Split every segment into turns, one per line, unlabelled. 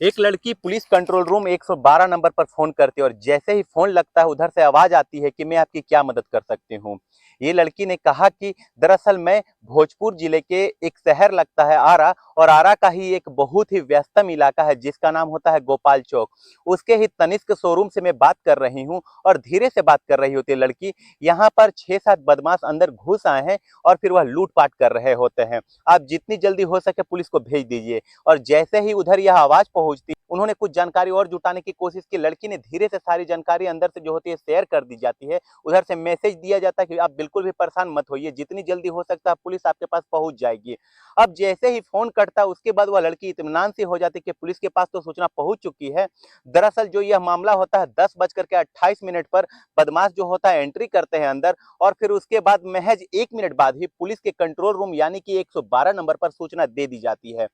एक लड़की police control room 112 number पर फोन करती है और जैसे ही फोन लगता है उधर से आवाज आती है कि मैं आपकी क्या मदद कर सकती हूँ। ये लड़की ने कहा कि दरअसल मैं भोजपुर जिले के एक शहर लगता है आरा, और आरा का ही एक बहुत ही व्यस्तम इलाका है जिसका नाम होता है गोपाल चौक। उसके ही तनिष्क शोरूम से मैं बात कर रही हूँ और धीरे से बात कर रही होती है लड़की। यहाँ पर 6-7 बदमाश अंदर घुस आए हैं और फिर वह लूटपाट कर रहे होते हैं। आप जितनी जल्दी हो सके पुलिस को भेज दीजिए। और जैसे ही उधर यह आवाज पहुंचती, उन्होंने कुछ जानकारी और जुटाने की कोशिश की। लड़की ने धीरे से सारी जानकारी अंदर से जो होती है शेयर कर दी जाती है। उधर से मैसेज दिया जाता है कि आप बिल्कुल भी परेशान मत होइए, जितनी जल्दी हो सकता है पुलिस आपके पास पहुंच जाएगी। अब जैसे ही फोन कटता है उसके बाद वह लड़की इत्मीनान से हो जाती है कि पुलिस के पास तो सूचना पहुंच चुकी है। दरअसल जो यह मामला होता है 10:28 पर बदमाश जो होता है एंट्री करते हैं अंदर, और फिर उसके बाद महज 1 मिनट बाद ही पुलिस के कंट्रोल रूम यानी कि 112 नंबर पर सूचना दे दी जाती है।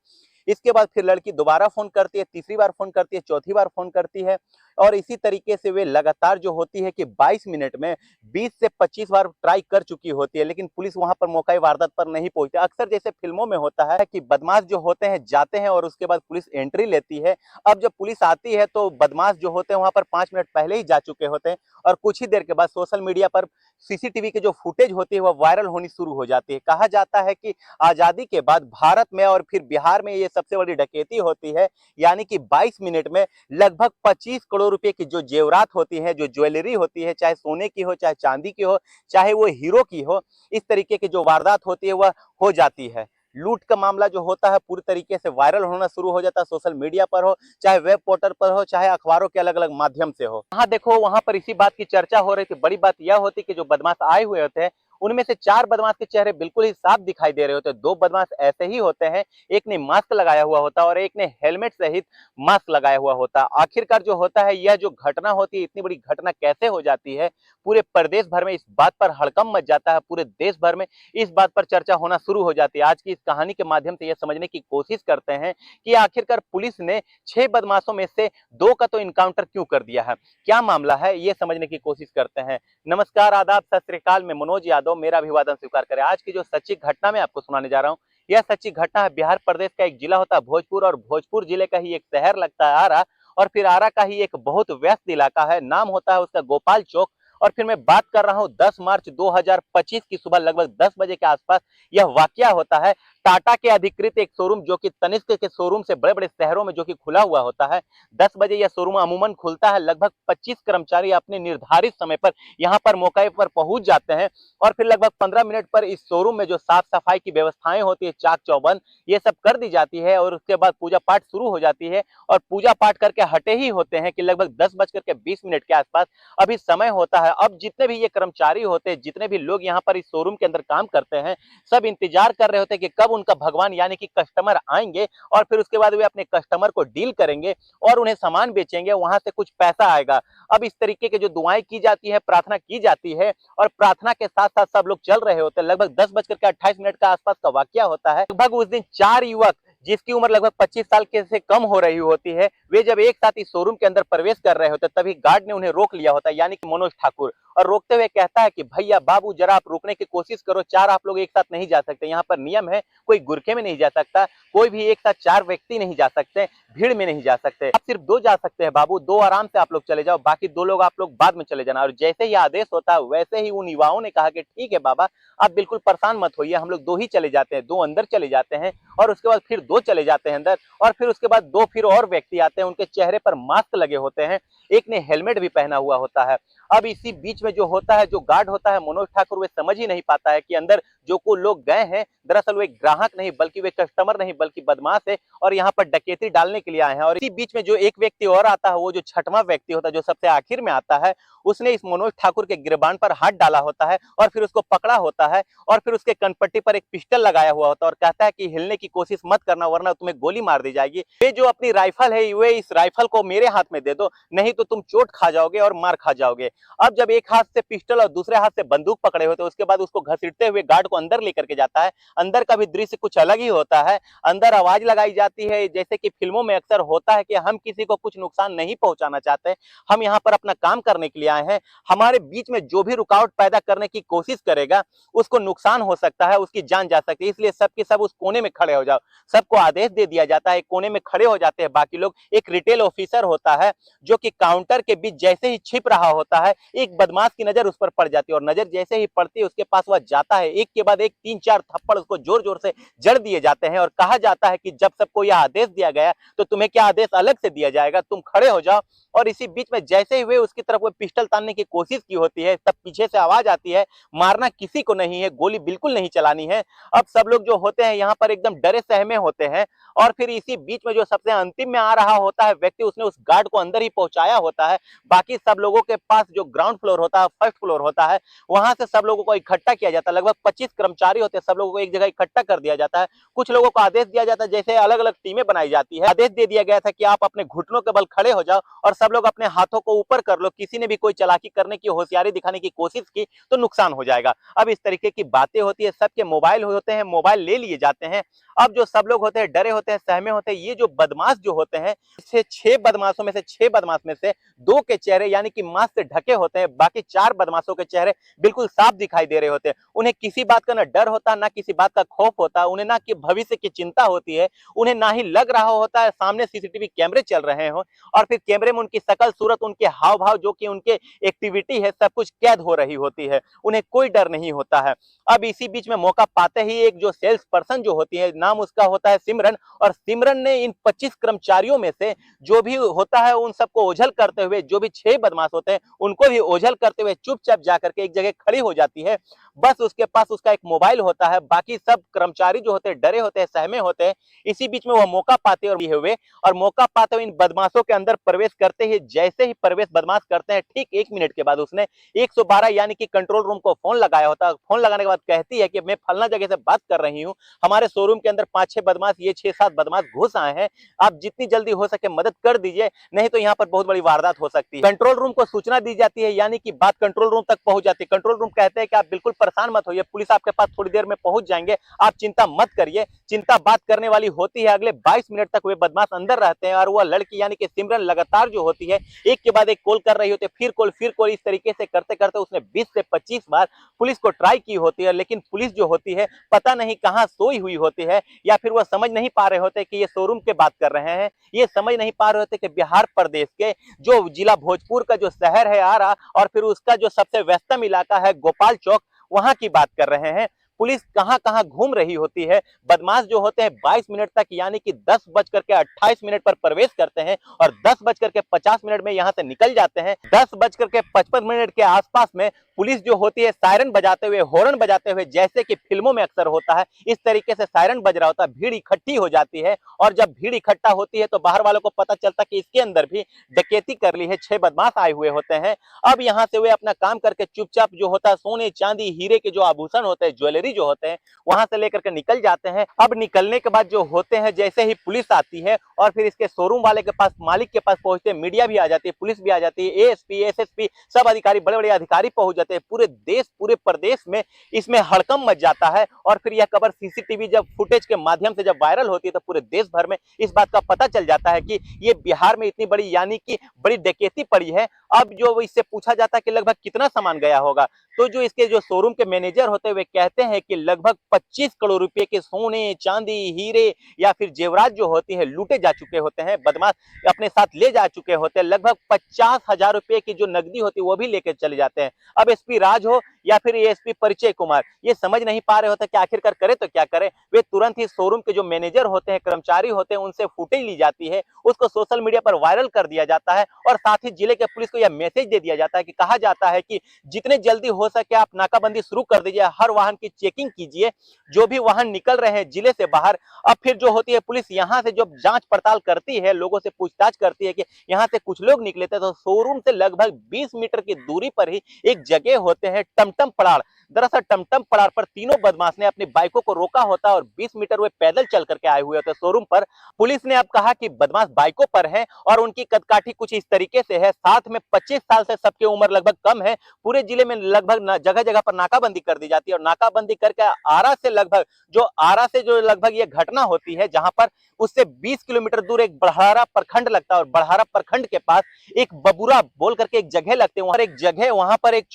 इसके बाद फिर लड़की दोबारा फोन करती है, तीसरी बार फोन करती है, चौथी बार फोन करती है, और इसी तरीके से वे लगातार जो होती है कि 22 मिनट में 20 से 25 बार ट्राई कर चुकी होती है, लेकिन पुलिस वहां पर मौका वारदात पर नहीं पहुंचती। अक्सर जैसे फिल्मों में होता है कि बदमाश जो होते हैं जाते हैं और उसके बाद पुलिस एंट्री लेती है। अब जब पुलिस आती है तो बदमाश जो होते हैं वहां पर 5 मिनट पहले ही जा चुके होते हैं, और कुछ ही देर के बाद सोशल मीडिया पर सीसीटीवी की जो फुटेज होती है वह वायरल होनी शुरू हो जाती है। कहा जाता है कि आजादी के बाद भारत में और फिर बिहार में ये सबसे बड़ी डकैती होती है, यानी कि 22 मिनट में लगभग 25 करोड़ रुपए की जो जेवरात होती है, जो ज्वेलरी होती है, चाहे सोने की हो, चाहे चांदी की हो, चाहे वो हीरो की हो, इस तरीके की जो वारदात होती है वह हो जाती है। लूट का मामला जो होता है पूरी तरीके से वायरल होना शुरू हो जाता है, सोशल मीडिया पर हो, चाहे वेब पोर्टल पर हो, चाहे अखबारों के अलग अलग माध्यम से हो। हाँ देखो, वहां पर इसी बात की चर्चा हो रही थी। बड़ी बात यह होती कि जो बदमाश आए हुए होते हैं उनमें से 4 बदमाश के चेहरे बिल्कुल ही साफ दिखाई दे रहे होते हैं। 2 बदमाश ऐसे ही होते हैं, एक ने मास्क लगाया हुआ होता है और एक ने हेलमेट सहित मास्क लगाया हुआ होता है। आखिरकार जो होता है, यह जो घटना होती है, इतनी बड़ी घटना कैसे हो जाती है, पूरे प्रदेश भर में इस बात पर हड़कंप मच जाता है। पूरे देश भर में इस बात पर चर्चा होना शुरू हो जाती है। आज की इस कहानी के माध्यम से यह समझने की कोशिश करते हैं कि आखिरकार पुलिस ने 6 बदमाशों में से 2 का तो इनकाउंटर क्यों कर दिया है, क्या मामला है, ये समझने की कोशिश करते हैं। नमस्कार, आदाब, सत श्री अकाल। मैं मनोज यादव, मेरा अभिवादन स्वीकार करें। आज की जो सच्ची घटना मैं आपको सुनाने जा रहा हूँ, यह सच्ची घटना है बिहार प्रदेश का एक जिला होता है भोजपुर, और भोजपुर जिले का ही एक शहर लगता है आरा, और फिर आरा का ही एक बहुत व्यस्त इलाका है, नाम होता है उसका गोपाल चौक। और फिर मैं बात कर रहा हूं 10 मार्च 2025 की सुबह लगभग 10 बजे के आसपास यह वाकया होता है। टाटा के अधिकृत एक शोरूम जो कि तनिष्क के शोरूम से बड़े बड़े शहरों में जो कि खुला हुआ होता है, 10 बजे यह शोरूम अमूमन खुलता है। लगभग 25 कर्मचारी अपने निर्धारित समय पर यहाँ पर मौके पर पहुंच जाते हैं, और फिर लगभग 15 मिनट पर इस शोरूम में जो साफ सफाई की व्यवस्थाएं होती है, चाक चौबंद, ये सब कर दी जाती है, और उसके बाद पूजा पाठ शुरू हो जाती है। और पूजा पाठ करके हटे ही होते हैं कि लगभग 10:20 के आसपास अभी समय होता है। अब जितने भी ये कर्मचारी होते हैं, जितने भी लोग यहाँ पर इस शोरूम के अंदर काम करते हैं, सब इंतजार कर रहे होते हैं कि कब उनका भगवान यानी कि कस्टमर आएंगे, और फिर उसके बाद वे अपने कस्टमर को डील करेंगे और उन्हें सामान बेचेंगे, वहां से कुछ पैसा आएगा। अब इस तरीके के जो दुआएं की जाती है, प्रार्थना की जाती है, और प्रार्थना के साथ साथ सब लोग चल रहे होते हैं। लगभग 10:28 का आसपास का वाकया होता है। लगभग उस दिन 4 युवक जिसकी उम्र लगभग 25 साल के से कम हो रही होती है, वे जब एक साथ इस शोरूम के अंदर प्रवेश कर रहे होते तभी गार्ड ने उन्हें रोक लिया होता है, यानी कि मनोज ठाकुर। और रोकते हुए कहता है कि भैया बाबू जरा आप रुकने की कोशिश करो, 4 आप लोग एक साथ नहीं जा सकते, यहाँ पर नियम है, कोई गुरखे में नहीं जा सकता, कोई भी एक साथ 4 व्यक्ति नहीं जा सकते, भीड़ में नहीं जा सकते, आप सिर्फ 2 जा सकते हैं बाबू, 2 आराम से आप लोग चले जाओ, बाकी 2 लोग आप लोग बाद में चले जाना। और जैसे ही आदेश होता है वैसे ही उन युवाओं ने कहा कि ठीक है बाबा, आप बिल्कुल परेशान मत होइए, हम लोग 2 ही चले जाते हैं। 2 अंदर चले जाते हैं, और उसके बाद फिर 2 चले जाते हैं अंदर, और फिर उसके बाद 2 फिर और व्यक्ति आते हैं, उनके चेहरे पर मास्क लगे होते हैं, एक ने हेलमेट भी पहना हुआ होता है। अब इसी बीच में जो होता है, जो गार्ड होता है मनोज ठाकुर, वे समझ ही नहीं पाता है कि अंदर जो को लोग गए हैं दरअसल वे ग्राहक नहीं, बल्कि वे कस्टमर नहीं, बल्कि बदमाश है, और यहाँ पर डकैती डालने के लिए आए हैं। और इसी बीच में जो एक व्यक्ति और आता है, वो जो छठवां व्यक्ति होता है, जो सबसे आखिर में आता है, उसने इस मनोज ठाकुर के गिरबान पर हाथ डाला होता है, और फिर उसको पकड़ा होता है, और फिर उसके कनपट्टी पर एक पिस्टल लगाया हुआ होता है, और कहता है कि हिलने की कोशिश मत करना वरना तुम्हें गोली मार दी जाएगी। ये जो अपनी राइफल है, वे इस राइफल को मेरे हाथ में दे दो, नहीं तो तुम चोट खा जाओगे और मार खा जाओगे। अब जब एक हाथ से पिस्टल और दूसरे हाथ से बंदूक पकड़े होते हैं, उसके बाद उसको घसीटते हुए गार्ड को अंदर लेकर के जाता है। अंदर का भी दृश्य कुछ अलग ही होता है। अंदर आवाज लगाई जाती है, जैसे कि फिल्मों में अक्सर होता है कि हम किसी को कुछ नुकसान नहीं पहुंचाना चाहते, हम यहाँ पर अपना काम करने के लिए आए हैं, हमारे बीच में जो भी रुकावट पैदा करने की कोशिश करेगा उसको नुकसान हो सकता है, उसकी जान जा सकती है, इसलिए सबके सब उस कोने में खड़े हो जाओ। सबको आदेश दे दिया जाता है, कोने में खड़े हो जाते हैं बाकी लोग। एक रिटेल ऑफिसर होता है जो कि काउंटर के बीच जैसे ही छिप रहा होता है, एक बदमाश की नजर उस पर पड़ जाती है और नजर जैसे ही पड़ती है उसके पास वह जाता है, एक के बाद एक 3-4 थप्पड़ उसको जोर जोर से जड़ दिए जाते हैं और कहा जाता है कि जब सबको यह आदेश दिया गया तो तुम्हें क्या आदेश अलग से दिया जाएगा, तुम खड़े हो जाओ। और इसी बीच में जैसे ही वे उसकी तरफ वो पिस्टल तानने की कोशिश की होती है, तब पीछे से आवाज आती है, मारना किसी को नहीं है, गोली बिल्कुल नहीं चलानी है। अब सब लोग जो होते हैं यहाँ पर एकदम डरे सहमे होते हैं और फिर इसी बीच में जो सबसे अंतिम में आ रहा होता है व्यक्ति, उसने उस गार्ड को अंदर ही पहुंचाया होता है। बाकी सब लोगों के पास जो ग्राउंड फ्लोर होता है, फर्स्ट फ्लोर होता है, वहां से सब लोगों को इकट्ठा किया जाता है। लगभग 25 कर्मचारी होते हैं, सब लोगों को एक जगह इकट्ठा कर दिया जाता है। कुछ लोगों को आदेश दिया जाता है, जैसे अलग अलग टीमें बनाई जाती है, आदेश दे दिया गया था कि आप अपने घुटनों के बल खड़े हो जाओ और सब लोग अपने हाथों को ऊपर कर लो, किसी ने भी कोई चालाकी करने की, होशियारी दिखाने की कोशिश की तो नुकसान हो जाएगा। अब इस तरीके की बातें होती है, सबके मोबाइल होते हैं, मोबाइल ले लिए जाते हैं। अब जो सब लोग होते हैं डरे होते हैं, सहमे होते हैं। ये जो बदमाश जो होते हैं, इससे 6 बदमाशों में से 6 बदमाश में से 2 के चेहरे यानी कि मास्क से ढके होते हैं, बाकी 4 बदमाशों के चेहरे बिल्कुल साफ दिखाई दे रहे होते हैं। उन्हें किसी बात का ना डर होता, ना किसी बात का खौफ होता, उन्हें ना कि भविष्य की चिंता होती है, उन्हें ना ही लग रहा होता है सामने सीसीटीवी कैमरे चल रहे हो और फिर कैमरे में उनकी शकल सूरत, उनके हाव भाव, जो कि उनके एक्टिविटी है, सब कुछ कैद हो रही होती है। उन्हें कोई डर नहीं होता है। अब इसी बीच में मौका पाते ही एक जो सेल्स पर्सन जो होती है, नाम उसका होता है सिमरन, और सिमरन ने इन 25 कर्मचारियों में से जो भी होता है उन सबको ओझल करते हुए, जो भी 6 बदमाश होते हैं उनको भी ओझल करते हुए चुपचाप जाकर के एक जगह खड़ी हो जाती है। बस उसके पास उसका एक मोबाइल होता है, बाकी सब कर्मचारी जो होते हैं डरे होते हैं, सहमे होते हैं। इसी बीच में वह मौका पाते और मौका पाते हुए इन बदमाशों के अंदर प्रवेश करते ही, जैसे ही प्रवेश बदमाश करते हैं, ठीक 1 मिनट के बाद उसने 112 यानी कि कंट्रोल रूम को फोन लगाया होता है। फोन लगाने के बाद कहती है कि मैं फलना जगह से बात कर रही हूँ, हमारे शोरूम के अंदर 5-6 बदमाश, ये 6-7 बदमाश घुस आए हैं, आप जितनी जल्दी हो सके मदद कर दीजिए, नहीं तो यहाँ पर बहुत बड़ी वारदात हो सकती है। कंट्रोल रूम को सूचना दी जाती है, यानी कि बात कंट्रोल रूम तक पहुंच जाती है। कंट्रोल रूम कहते हैं कि आप बिल्कुल परेशान मत होइए, पुलिस आपके पास थोड़ी देर में पहुंच जाएंगे, आप चिंता मत करिए। चिंता बात करने वाली होती है। अगले 22 मिनट तक वे बदमाश अंदर रहते हैं और वह लड़की यानी कि सिमरन लगातार जो होती है, एक के बाद एक कॉल कर रही होती है, फिर कॉल, इस तरीके से करते करते उसने 20 से 25 बार पुलिस को ट्राई की होती है, लेकिन पुलिस जो होती है पता नहीं कहां सोई हुई होती है, या फिर वह समझ नहीं पा रहे होते कि ये शोरूम के बात कर रहे हैं, ये समझ नहीं पा रहे होते कि बिहार प्रदेश के जो जिला भोजपुर का जो शहर है आरा, और फिर उसका जो सबसे व्यस्तम इलाका है गोपाल चौक, वहां की बात कर रहे हैं। पुलिस कहां कहां घूम रही होती है। बदमाश जो होते हैं 22 मिनट तक यानी कि 10:28 पर प्रवेश करते हैं और 10:50 में यहां से निकल जाते हैं। 10:55 के आसपास में पुलिस जो होती है सायरन बजाते हुए, हॉर्न बजाते हुए, जैसे कि फिल्मों में अक्सर होता है, इस तरीके से सायरन बज रहा होता है। भीड़ इकट्ठी हो जाती है और जब भीड़ इकट्ठा होती है तो बाहर वालों को पता चलता कि इसके अंदर भी डकैती कर ली है, 6 बदमाश आए हुए होते हैं। अब यहां से वे अपना काम करके चुपचाप जो होता है सोने चांदी हीरे के जो आभूषण होते हैं, ज्वेलरी जो होते हैं, वहां से लेकर के निकल जाते हैं। अब निकलने के बाद जो होते हैं, जैसे ही पुलिस आती है और फिर इसके शोरूम वाले के पास, मालिक के पास पहुंचते, मीडिया भी आ जाती है, पुलिस भी आ जाती है, एएसपी, एसएसपी, सब अधिकारी, बड़े बड़े अधिकारी पहुंच जाते हैं। पूरे देश, पूरे प्रदेश में इसमें हड़कंप मच जाता है और फिर यह खबर सीसीटीवी जब फुटेज के माध्यम से जब वायरल होती है तो पूरे देश भर में इस बात का पता चल जाता है कि ये बिहार में इतनी बड़ी यानी कि बड़ी डकैती पड़ी है। अब जो इससे पूछा जाता है कि लगभग कितना सामान गया होगा, तो जो इसके जो शोरूम के मैनेजर होते हैं वे कहते हैं कि लगभग 25 करोड़ रुपए के सोने चांदी हीरे या फिर जेवरात जो होती है लूटे जा चुके होते हैं, बदमाश अपने साथ ले जा चुके होते हैं। लगभग 50,000 रुपए की जो नकदी होती है वो भी लेकर चले जाते हैं। अब एसपी राज हो या फिर एएसपी परिचय कुमार, ये समझ नहीं पा रहे होते कि आखिरकार करे तो क्या करे। वे तुरंत ही शोरूम के जो मैनेजर होते हैं, कर्मचारी होते हैं, उनसे फुटेज ली जाती है, उसको सोशल मीडिया पर वायरल कर दिया जाता है और साथ ही जिले के पुलिस को यह मैसेज दे दिया जाता है कि कहा जाता है कि जितने जल्दी हो सके आप नाकाबंदी शुरू कर दीजिए, हर वाहन की चेकिंग कीजिए, जो भी वाहन निकल रहे हैं जिले से बाहर। अब फिर जो होती है पुलिस यहां से जब जांच पड़ताल करती है, लोगों से पूछताछ करती है कि यहां से कुछ लोग निकले थे, तो शोरूम से लगभग 20 मीटर की दूरी पर ही एक जगह होते हैं, टमटम पड़ाड़। दरअसल टमटम पड़ाड़ पर तीनों बदमाश ने अपनी बाइकों को रोका होता और 20 मीटर वे पैदल चल करके आए हुए होते शोरूम पर। पुलिस ने अब कहा कि बदमाश बाइकों पर हैं और उनकी कदकाठी कुछ इस तरीके से है, साथ में 25 साल से सबकी उम्र लगभग कम है। पूरे जिले में लगभग जगह जगह पर नाकाबंदी कर दी जाती है और नाकाबंदी करके आरा से जो लगभग ये घटना होती है, जहां पर उससे 20 किलोमीटर दूर एक बड़हारा प्रखंड लगता है और बड़हारा प्रखंड के पास एक बबुरा बोल करके एक जगह लगते हैं। वहां पर एक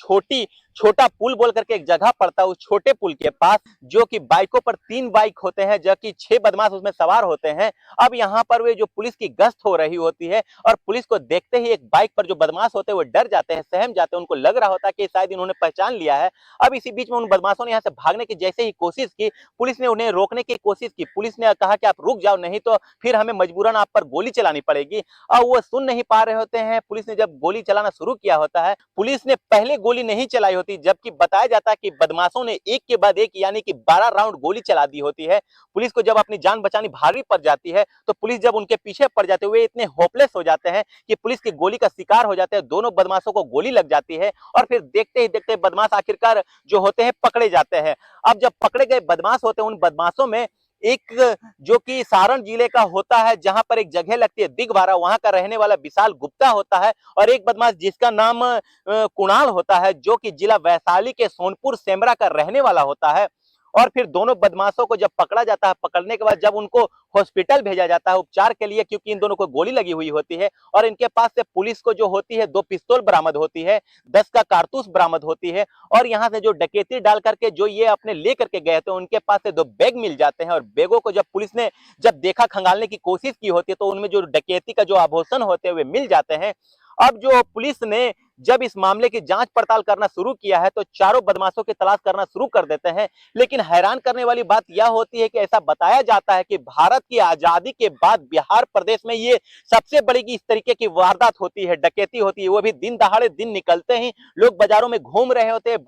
छोटा पुल बोल करके एक जगह पड़ता है। उस छोटे पुल के पास जो कि बाइकों पर 3 बाइक होते हैं, जबकि 6 बदमाश उसमें सवार होते हैं। अब यहाँ पर वे जो पुलिस की गश्त हो रही होती है और पुलिस को देखते ही एक बाइक पर जो बदमाश होते हैं वो डर जाते हैं, सहम जाते हैं। उनको लग रहा होता है कि शायद इन्होंने पहचान लिया है। अब इसी बीच में उन बदमाशों ने यहाँ से भागने की जैसे ही कोशिश की, पुलिस ने उन्हें रोकने की कोशिश की। पुलिस ने कहा कि आप रुक जाओ, नहीं तो फिर हमें मजबूरन आप पर गोली चलानी पड़ेगी। और वो सुन नहीं पा रहे होते हैं। पुलिस ने जब गोली चलाना शुरू किया होता है, पुलिस ने पहले गोली नहीं चलाई होती, जबकि बताया जाता है कि बदमाशों ने एक के बाद एक यानी कि 12 राउंड गोली चला दी होती है। पुलिस को जब अपनी जान बचानी भारी पड़ जाती है तो पुलिस जब उनके पीछे पड़ जाते हुए इतने होपलेस हो जाते हैं कि पुलिस की गोली का शिकार हो जाते हैं। दोनों बदमाशों को गोली लग जाती है और फिर देखते ही देखते बदमाश आखिरकार जो होते हैं पकड़े जाते हैं। अब जब पकड़े गए बदमाश होते हैं, उन बदमाशों में एक जो कि सारण जिले का होता है, जहां पर एक जगह लगती है दिगवारा, वहां का रहने वाला विशाल गुप्ता होता है और एक बदमाश जिसका नाम कुणाल होता है, जो कि जिला वैशाली के सोनपुर सेमरा का रहने वाला होता है। और फिर दोनों बदमाशों को जब पकड़ा जाता है, पकड़ने के बाद जब उनको हॉस्पिटल भेजा जाता है उपचार के लिए, क्योंकि इन दोनों को गोली लगी हुई होती है और इनके पास से पुलिस को जो होती है 2 पिस्तौल बरामद होती है, 10 का कारतूस बरामद होती है और यहाँ से जो डकैती डाल करके जो ये अपने ले करके गए थे, उनके पास से 2 बैग मिल जाते हैं। और बैगों को जब पुलिस ने देखा, खंगालने की कोशिश की होती है, तो उनमें जो डकैती का जो आभूषण होते हुए मिल जाते हैं। अब जो पुलिस ने जब इस मामले की जांच पड़ताल करना शुरू किया है तो चारों बदमाशों की तलाश करना शुरू कर देते हैं। लेकिन हैरान करने वाली बात यह होती है कि ऐसा बताया जाता है कि भारत की आजादी के बाद बिहार प्रदेश में ये सबसे बड़ी इस तरीके की वारदात होती है, डकैती होती है। वो भी दिन दहाड़े, दिन निकलते ही लोग बाजारों में घूम रहे होते हैं।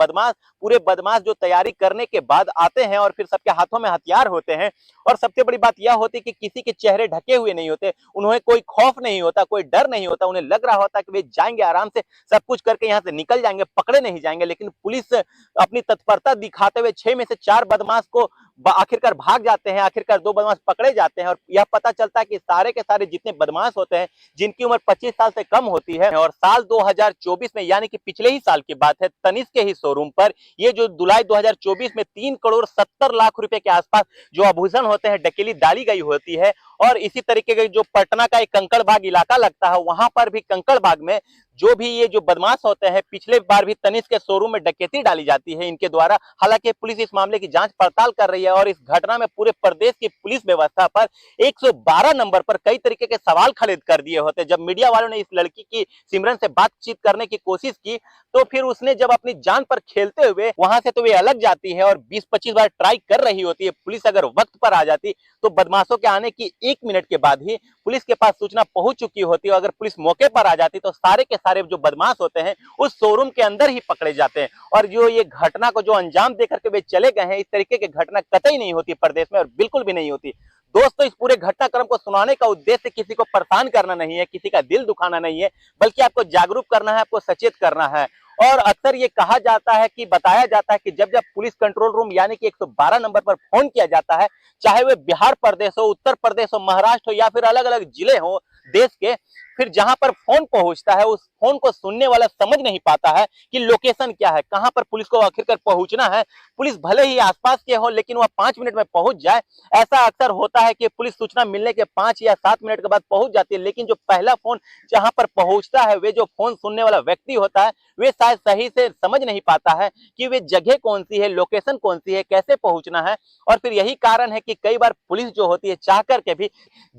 पूरे बदमाश जो तैयारी करने के बाद आते हैं और फिर सबके हाथों में हथियार होते हैं। और सबसे बड़ी बात यह होती है कि किसी के चेहरे ढके हुए नहीं होते, उन्हें कोई खौफ नहीं होता, कोई डर नहीं होता। उन्हें लग रहा होता कि वे जाएंगे आराम से, सब कुछ करके यहाँ से निकल जाएंगे, पकड़े नहीं जाएंगे। लेकिन पुलिस अपनी तत्परता दिखाते हुए 6 में से 4 बदमाश को आखिरकार भाग जाते हैं। आखिरकार 2 बदमाश पकड़े जाते हैं और यह पता चलता है कि सारे के सारे जितने बदमाश होते हैं, जिनकी उम्र 25 साल से कम होती है। और साल 2024 में, यानी कि पिछले ही साल की बात है, तनिष्क के ही शोरूम पर ये जो जुलाई 2024 में 3 करोड़ 70 लाख रुपए के आसपास जो आभूषण होते हैं, डकेली डाली गई होती है। और इसी तरीके के जो पटना का एक कंकड़बाग इलाका लगता है, वहां पर भी कंकड़बाग में जो भी ये जो बदमाश होते हैं, पिछले बार भी तनिष्क के शोरूम में डकैती डाली जाती है इनके द्वारा। हालांकि पुलिस इस मामले की जांच पड़ताल कर रही है और इस घटना में पूरे प्रदेश की पुलिस व्यवस्था पर 112 नंबर पर कई तरीके के सवाल खड़े कर दिए होते। जब मीडिया वालों ने इस लड़की की, सिमरन से बातचीत करने की कोशिश की, तो फिर उसने जब अपनी जान पर खेलते हुए वहां से तो वे अलग जाती है और 20-25 बार ट्राई कर रही होती है। पुलिस अगर वक्त पर आ जाती तो बदमाशों के आने की 1 मिनट के बाद ही पुलिस के पास सूचना पहुंच चुकी होती है। अगर पुलिस मौके पर आ जाती तो सारे के सारे जो बदमाश होते हैं उस शोरूम के अंदर ही पकड़े जाते हैं। और जो ये घटना को जो अंजाम देकर के वे चले गए हैं, इस तरीके की घटना कतई नहीं होती प्रदेश में और बिल्कुल भी नहीं होती। दोस्तों, इस पूरे घटनाक्रम को सुनाने का उद्देश्य किसी को परेशान करना नहीं है, किसी का दिल दुखाना नहीं है, बल्कि आपको जागरूक करना है, आपको सचेत करना है। और अक्सर ये कहा जाता है कि, बताया जाता है कि जब जब पुलिस कंट्रोल रूम यानी कि 112 नंबर पर फोन किया जाता है, चाहे वे बिहार प्रदेश हो, उत्तर प्रदेश हो, महाराष्ट्र हो या फिर अलग अलग जिले हो देश के, फिर जहां पर फोन पहुंचता है उस फोन को सुनने वाला समझ नहीं पाता है कि लोकेशन क्या है, कहां पर पुलिस को आखिरकार पहुंचना है। पुलिस भले ही आसपास के हो लेकिन वह 5 मिनट में पहुंच जाए। ऐसा अक्सर होता है कि पुलिस सूचना मिलने के 5 या 7 मिनट के बाद पहुंच जाती है, लेकिन जो पहला फोन जहां पर पहुंचता है, वे जो फोन सुनने वाला व्यक्ति होता है, वे शायद सही से समझ नहीं पाता है कि वे जगह कौन सी है, लोकेशन कौन सी है, कैसे पहुंचना है। और फिर यही कारण है कि कई बार पुलिस जो होती है चाह करके भी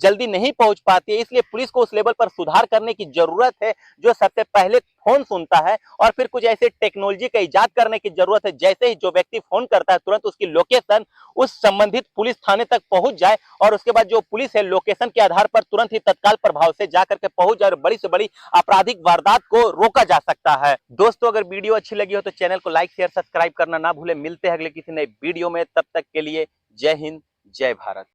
जल्दी नहीं पहुंच पाती है। इसलिए पुलिस को उस लेवल पर सुधार करने की जरूरत है, जो सबसे पहले फोन सुनता है और फिर कुछ ऐसे टेक्नोलॉजी का इजाद करने की जरूरत है, जैसे ही जो व्यक्ति फोन करता है तुरंत उसकी लोकेशन उस संबंधित पुलिस थाने तक पहुंच जाए और उसके बाद जो पुलिस है लोकेशन के आधार पर तुरंत ही तत्काल प्रभाव से जाकर के पहुंच जाए और बड़ी से बड़ी आपराधिक वारदात को रोका जा सकता है। दोस्तों, अगर वीडियो अच्छी लगी हो तो चैनल को लाइक, शेयर, सब्सक्राइब करना ना भूले। मिलते हैं अगले किसी नए वीडियो में, तब तक के लिए जय हिंद, जय भारत।